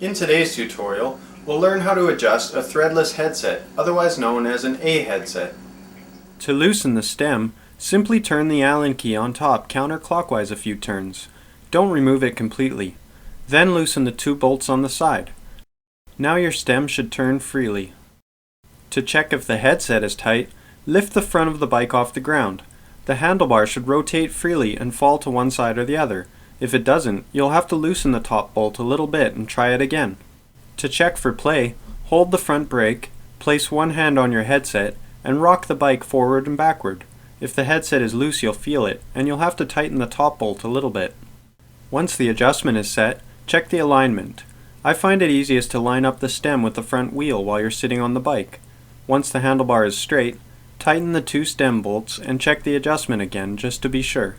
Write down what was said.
In today's tutorial, we'll learn how to adjust a threadless headset, otherwise known as an Aheadset. To loosen the stem, simply turn the Allen key on top counterclockwise a few turns. Don't remove it completely. Then loosen the two bolts on the side. Now your stem should turn freely. To check if the headset is tight, lift the front of the bike off the ground. The handlebar should rotate freely and fall to one side or the other. If it doesn't, you'll have to loosen the top bolt a little bit and try it again. To check for play, hold the front brake, place one hand on your headset, and rock the bike forward and backward. If the headset is loose, you'll feel it, and you'll have to tighten the top bolt a little bit. Once the adjustment is set, check the alignment. I find it easiest to line up the stem with the front wheel while you're sitting on the bike. Once the handlebar is straight, tighten the two stem bolts and check the adjustment again just to be sure.